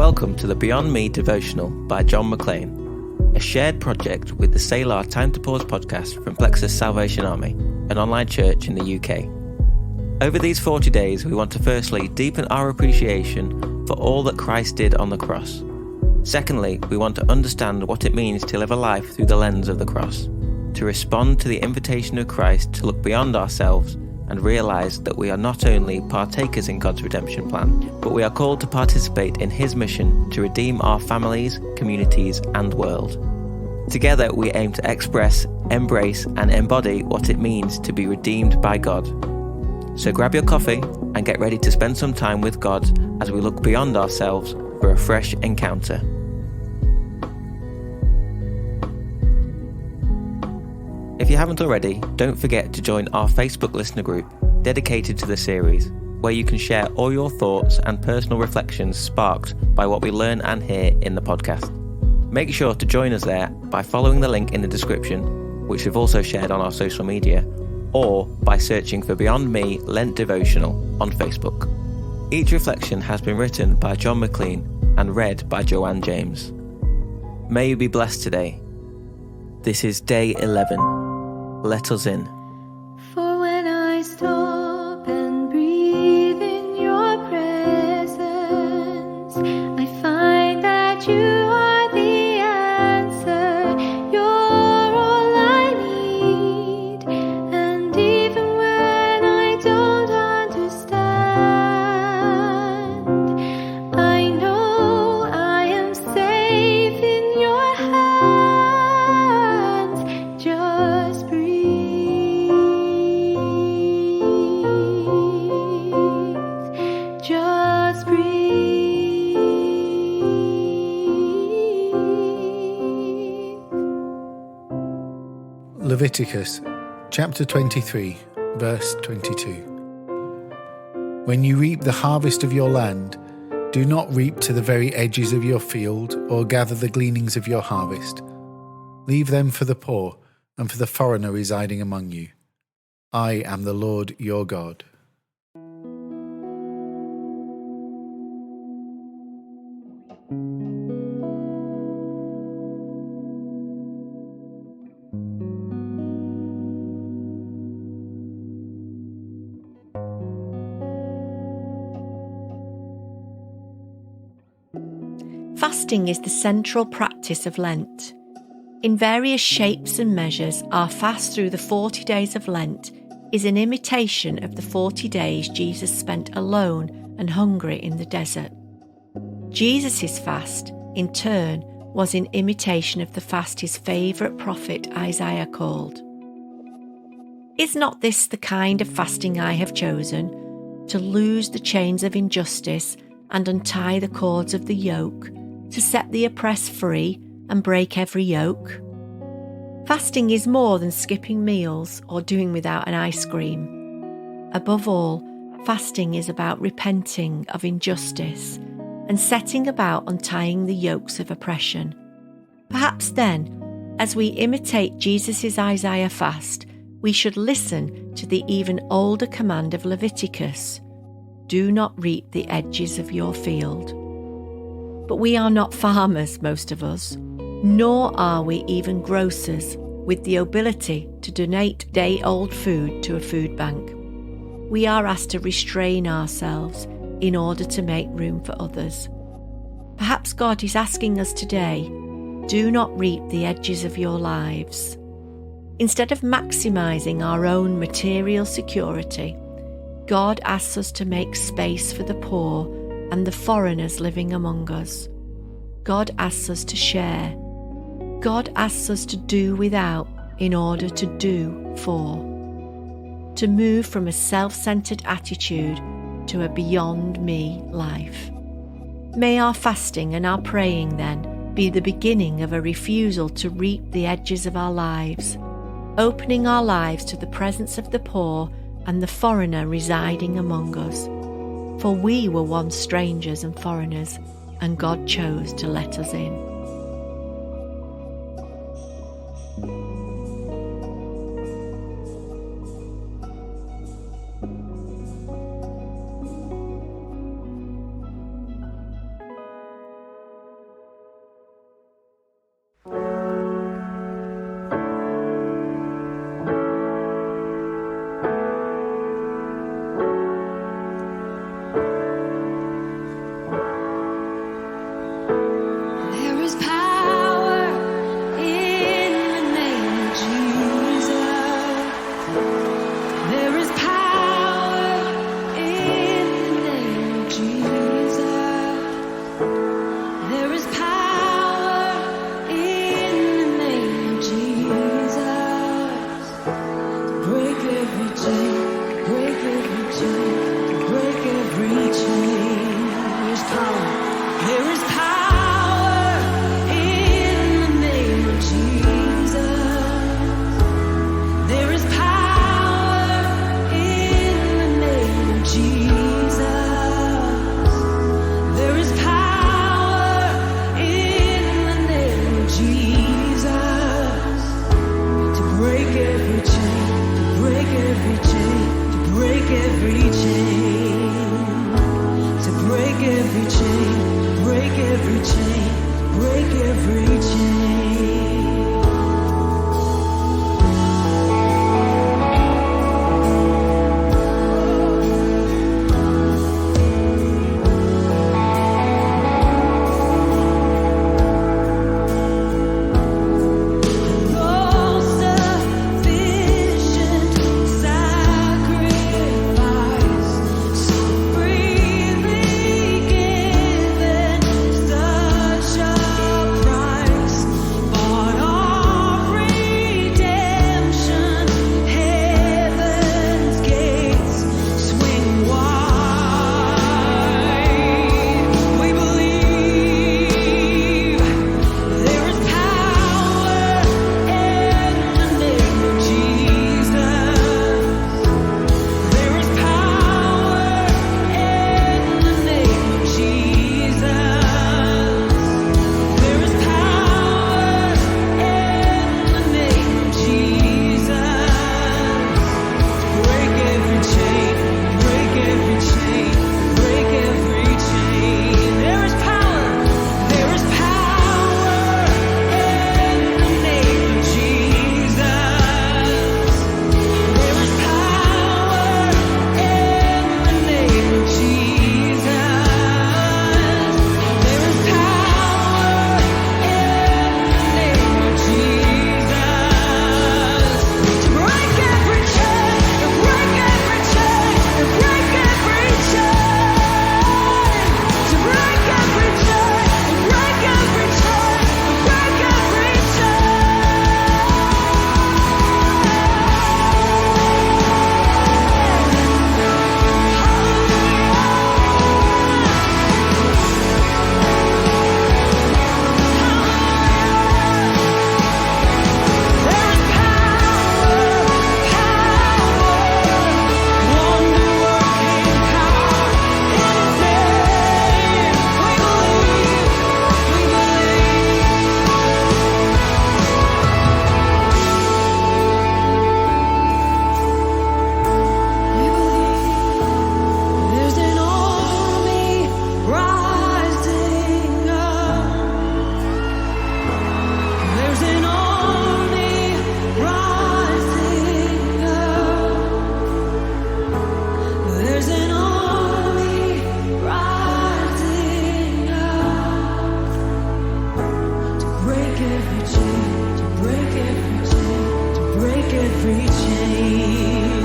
Welcome to the Beyond Me devotional by John McLean, a shared project with the Selah Time to Pause podcast from Plexus Salvation Army, an online church in the UK. Over these 40 days, we want to firstly deepen our appreciation for all that Christ did on the cross. Secondly, we want to understand what it means to live a life through the lens of the cross, to respond to the invitation of Christ to look beyond ourselves and realise that we are not only partakers in God's redemption plan, but we are called to participate in His mission to redeem our families, communities and world. Together we aim to express, embrace and embody what it means to be redeemed by God. So grab your coffee and get ready to spend some time with God as we look beyond ourselves for a fresh encounter. If you haven't already, don't forget to join our Facebook listener group dedicated to the series, where you can share all your thoughts and personal reflections sparked by what we learn and hear in the podcast. Make sure to join us there by following the link in the description, which we've also shared on our social media, or by searching for Beyond Me Lent Devotional on Facebook. Each reflection has been written by John McLean and read by Joanne James. May you be blessed today. This is day 11. Let us in. For when I stop and breathe in your presence, I find that you are the answer. You're all I need. And even when I don't understand, I know I am safe in your hands. Just breathe. Just breathe. Leviticus chapter 23, verse 22. When you reap the harvest of your land, do not reap to the very edges of your field or gather the gleanings of your harvest. Leave them for the poor and for the foreigner residing among you. I am the Lord your God. Fasting is the central practice of Lent. In various shapes and measures, our fast through the 40 days of Lent is an imitation of the 40 days Jesus spent alone and hungry in the desert. Jesus' fast, in turn, was in imitation of the fast his favourite prophet Isaiah called. Is not this the kind of fasting I have chosen, to loose the chains of injustice and untie the cords of the yoke, to set the oppressed free and break every yoke? Fasting is more than skipping meals or doing without an ice cream. Above all, fasting is about repenting of injustice and setting about untying the yokes of oppression. Perhaps then, as we imitate Jesus' Isaiah fast, we should listen to the even older command of Leviticus: do not reap the edges of your field. But we are not farmers, most of us, nor are we even grocers with the ability to donate day-old food to a food bank. We are asked to restrain ourselves in order to make room for others. Perhaps God is asking us today, do not reap the edges of your lives. Instead of maximising our own material security, God asks us to make space for the poor and the foreigners living among us. God asks us to share. God asks us to do without in order to do for. To move from a self-centred attitude to a beyond me life. May our fasting and our praying then be the beginning of a refusal to reap the edges of our lives, opening our lives to the presence of the poor and the foreigner residing among us. For we were once strangers and foreigners, and God chose to let us in. every chain.